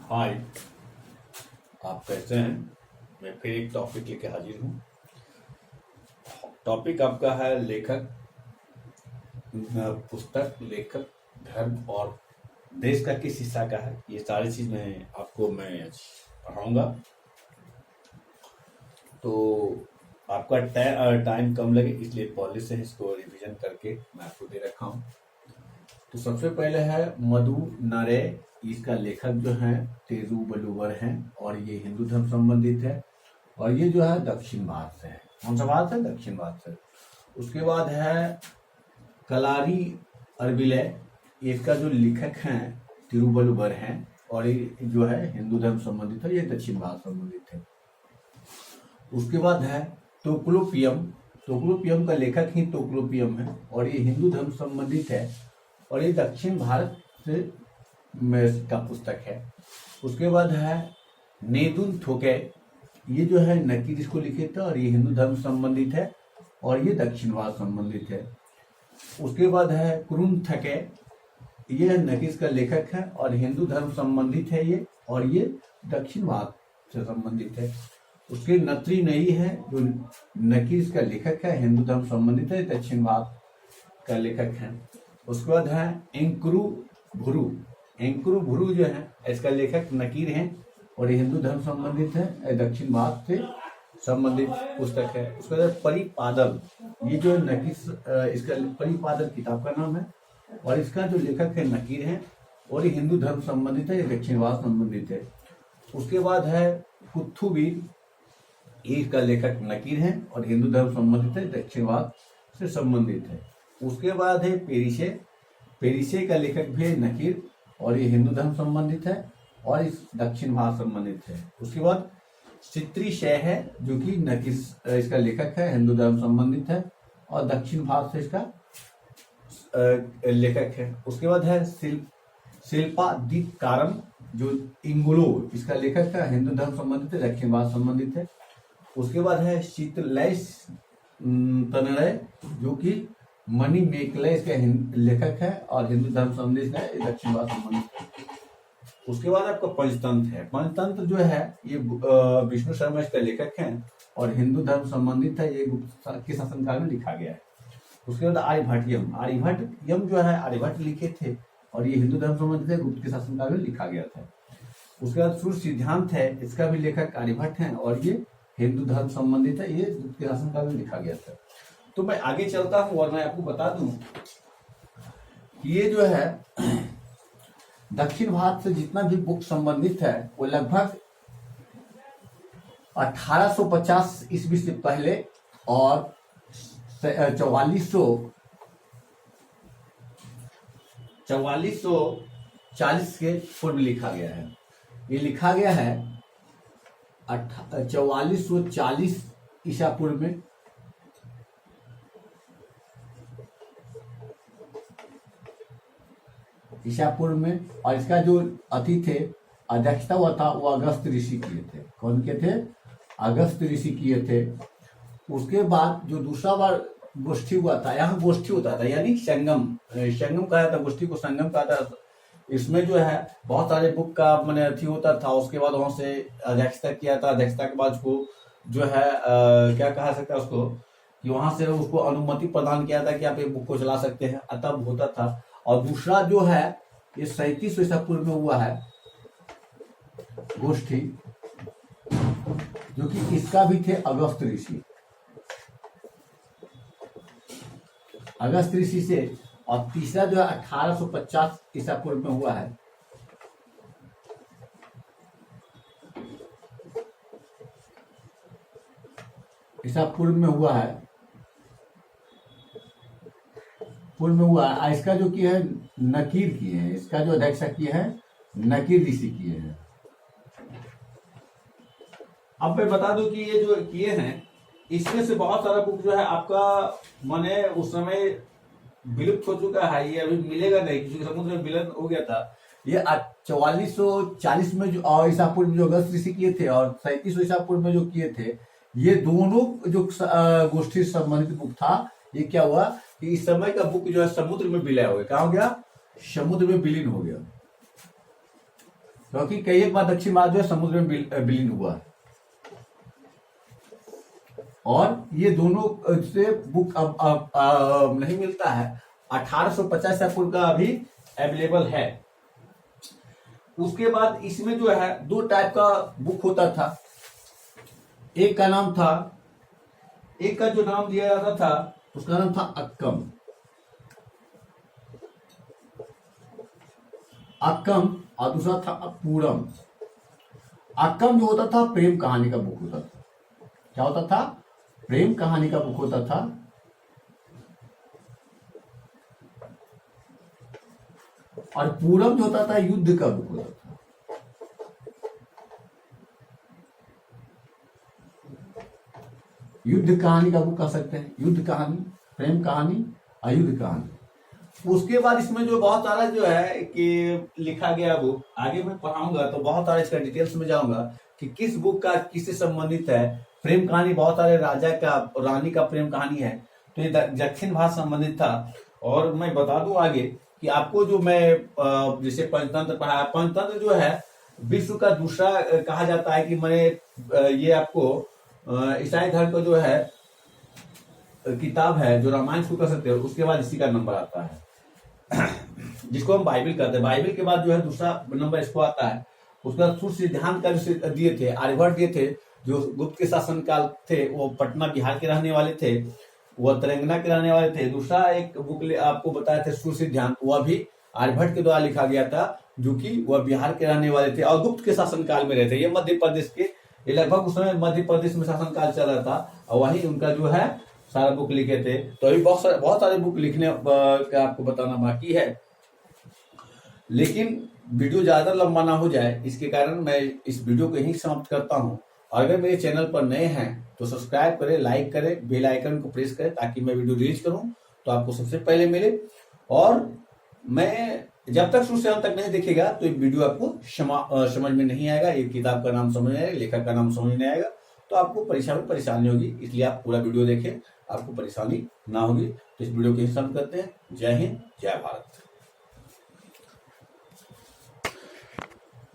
हाय, आप कैसे हैं? मैं फिर एक टॉपिक लेके हाजिर हूँ। टॉपिक आपका है लेखक, पुस्तक, लेखक, धर्म और देश का किस हिस्सा का है। ये सारी चीज मैं पढ़ाऊंगा। तो आपका टाइम कम लगे, इसलिए पहले से इसको रिवीजन करके मैं आपको दे रखा हूँ। तो सबसे पहले है मधु नरे। इसका लेखक जो है तेजू बलूवर हैं और ये हिंदू धर्म संबंधित है और ये जो है दक्षिण भारत से है। कौन सा भारत है? दक्षिण भारत से। उसके बाद है कलारी अरबिले। इसका जो लेखक हैं तिरुवल्लुवर हैं और ये जो है हिंदू धर्म संबंधित है, ये दक्षिण भारत संबंधित है। उसके बाद है तोक्लोपियम। तोक्लोपियम का लेखक ही तोक्लोपियम है और ये हिंदू धर्म संबंधित है और ये दक्षिण भारत से का पुस्तक है। उसके बाद है नेदुन थोके। ये जो है नकीर इसको लिखे थे और ये हिंदू धर्म संबंधित है और ये दक्षिण भारत संबंधित है। उसके बाद है कुरुन थके। ये नकीस का लेखक है और हिंदू धर्म संबंधित है ये, और ये दक्षिण भारत से संबंधित है। उसके नत्री नई है जो नकीस का लेखक है, हिंदू धर्म संबंधित है, दक्षिण भारत का लेखक है। उसके बाद है एंकुरु भुरु। एंकुरु भुरु जो है इसका लेखक नकीर है और ये हिंदू धर्म संबंधित है, दक्षिण भारत से संबंधित पुस्तक है। उसके बाद परिपादल। ये जो नकीस, इसका परिपादल किताब का नाम है और इसका जो लेखक है नकीर है और ये हिंदू धर्म संबंधित है, ये दक्षिण भारत संबंधित है। उसके बाद है पुथुवीर। इसका लेखक नकीर है और हिंदू धर्म संबंधित है, दक्षिण भारत से संबंधित है। उसके बाद है पेरिसे। पेरिसे का लेखक भी है नकीर और ये हिंदू धर्म संबंधित है और इस दक्षिण भारत संबंधित है। उसके बाद चित्री शय है जो कि नकीस इसका लेखक है, हिंदू धर्म संबंधित है और दक्षिण भारत से इसका लेखक है। उसके बाद है शिल्पा दीपकारम जो इंगुलो, इसका लेखक है, हिंदू धर्म संबंधित है, दक्षिण भारत संबंधित है। उसके बाद है शीतलैस तनय जो कि मणि मेकले इसका लेखक है और हिंदू धर्म संबंधित है, दक्षिण भारत संबंधित है। उसके बाद आपका पंचतंत्र है। पंचतंत्र जो है ये विष्णु शर्मा इसका लेखक है और हिंदू धर्म संबंधित है, ये गुप्त के शासनकाल में लिखा गया है। उसके बाद आर्यभट्टयम। आर्यभट्टयम जो है आर्यभट्ट लिखे थे और ये हिंदू धर्म संबंधित है, गुप्त के शासनकाल में लिखा गया था। उसके बाद सूर्य सिद्धांत है, इसका भी लेखक आर्यभट्ट है और ये हिंदू धर्म संबंधित है, ये गुप्त के शासनकाल में लिखा गया था। तो मैं आगे चलता हूं और मैं आपको बता दूं कि ये जो है दक्षिण भारत से जितना भी बुक संबंधित है वो लगभग 1850 ईस्वी से पहले और 4440 के पूर्व लिखा गया है। ये लिखा गया है 4440 ईसा पूर्व में। ईसापुर में, और इसका जो अति थे अध्यक्षता हुआ था वो अगस्त ऋषि किए थे। कौन के थे? अगस्त ऋषि किए थे। उसके बाद जो दूसरा बार गोष्ठी हुआ था, यहाँ गोष्ठी होता था यानी संगम, संगम कहा जाता, गोष्ठी को संगम कहा था। इसमें जो है बहुत सारे बुक का मैंने अथी होता था। उसके बाद वहां से अध्यक्षता किया था। अध्यक्षता के बाद उसको जो है क्या कहा सकता है उसको, कि वहां से उसको अनुमति प्रदान किया था कि आप एक बुक को चला सकते हैं, तब होता था। और दूसरा जो है ये 37 ईसा पूर्व में हुआ है गोष्ठी, जो कि इसका भी थे अगस्त ऋषि, अगस्त ऋषि से। और तीसरा जो है 1850 ईसा पूर्व में हुआ है। ईसा पूर्व में हुआ है, पूर्व में हुआ है। इसका जो किया है नकीर किए हैं, इसका जो अध्यक्षता किए हैं नकीर ऋषि किए हैं। अब मैं बता दूं कि ये जो किए हैं इसमें से बहुत सारा बुक जो है आपका माने उस समय विलुप्त हो चुका है, ये अभी मिलेगा नहीं क्योंकि समुद्र में विलीन हो गया था। ये 4440 में जो ईसा पूर्व में जो अगस्त ऋषि किए थे और 37 ईसा पूर्व में जो किए थे, ये दोनों जो गोष्ठी संबंधित बुक था, ये क्या हुआ कि इस समय का बुक जो है समुद्र में विलय हो गया। कहा हो गया? समुद्र में विलीन हो गया। क्योंकि कई एक बार दक्षिण भारत जो है समुद्र में विलीन हुआ है। और ये दोनों से बुक अब नहीं मिलता है। 1850 पूर्व का अभी अवेलेबल है। उसके बाद इसमें जो है दो टाइप का बुक होता था। एक का नाम था, एक का जो नाम दिया जाता था उसका नाम था अक्कम। अक्कम और दूसरा था पूरम। अक्कम जो होता था प्रेम कहानी का बुक होता था। क्या होता था? प्रेम कहानी का बुक होता था। और पूरम जो होता था युद्ध का बुक होता था। युद्ध कहानी का बुक कह सकते हैं, युद्ध कहानी, प्रेम कहानी, अयुद्ध कहानी। उसके बाद इसमें जो बहुत सारा जो है कि लिखा गया बुक, आगे मैं पढ़ाऊंगा तो बहुत सारा इसका डिटेल्स में जाऊंगा कि किस बुक का किससे संबंधित है। प्रेम कहानी बहुत सारे राजा का, रानी का प्रेम कहानी है, तो ये दक्षिण भारत संबंधित था। और मैं बता दूं आगे कि आपको जो मैं जैसे पंचतंत्र पढ़ाया, पंचतंत्र जो है विश्व का दूसरा कहा जाता है कि मैंने ये आपको ईसाई धर्म का जो है किताब है जो रामायण शुरू कर सकते हो, उसके बाद इसी का नंबर आता है जिसको हम बाइबल कहते हैं। बाइबल के बाद जो है दूसरा नंबर इसको आता है। उसका सूर्य सिद्धांत का जो दिए थे, आर्यभट्ट दिए थे, जो गुप्त के शासन काल थे, वो पटना बिहार के रहने वाले थे, वह तेलंगाना के रहने वाले थे। दूसरा एक बुक आपको बताया था सूर्य सिद्धांत, वह भी आर्यभट्ट के द्वारा लिखा गया था, जो कि वह बिहार के रहने वाले थे और गुप्त के शासन काल में रहते। ये मध्य प्रदेश के, ये लगभग उस समय मध्य प्रदेश में शासन काल चल रहा था और वही उनका जो है सारा बुक लिखे थे। तो अभी बहुत सारे बुक लिखने का आपको बताना बाकी है, लेकिन वीडियो ज्यादा लंबा ना हो जाए इसके कारण मैं इस वीडियो को यहीं समाप्त करता हूं। और अगर मेरे चैनल पर नए हैं तो सब्सक्राइब करें, लाइक करें, बेल आइकन को प्रेस करें ताकि मैं वीडियो रिलीज करूं तो आपको सबसे पहले मिले। और मैं जब तक शुरू से अंत तक नहीं देखेगा तो ये वीडियो आपको समझ में नहीं आएगा, ये किताब का नाम समझ में आएगा, लेखक का नाम समझ नहीं आएगा, तो आपको परीक्षा में परेशानी होगी। इसलिए आप पूरा वीडियो देखें, आपको परेशानी ना होगी। तो इस वीडियो को यहीं समाप्त करते हैं। जय हिंद, जय भारत।